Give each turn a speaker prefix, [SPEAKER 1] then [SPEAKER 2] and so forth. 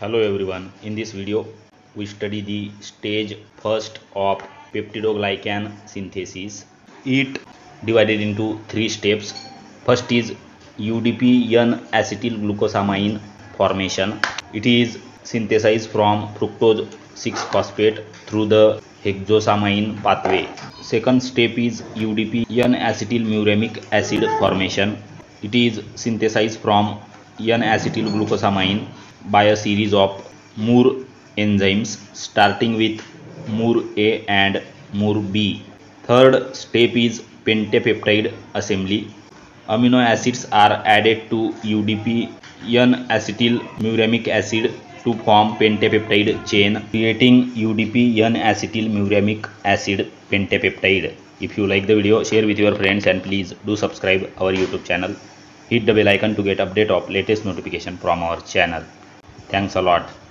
[SPEAKER 1] Hello everyone. In this video, we study the stage first of peptidoglycan synthesis. It divided into three steps. First is UDP-N-acetylglucosamine formation. It is synthesized from fructose 6-phosphate through the hexosamine pathway. Second step is UDP-N-acetylmuramic acid formation. It is synthesized from N-acetylglucosamine by a series of Moore enzymes starting with Moore A and Moore B. Third step is pentapeptide assembly. Amino acids are added to UDP N-acetylmuramic acid to form pentapeptide chain, creating UDP N-acetylmuramic acid pentapeptide. If you like the video, share with your friends and please do subscribe our YouTube channel. Hit the bell icon to get update of latest notification from our channel. Thanks a lot.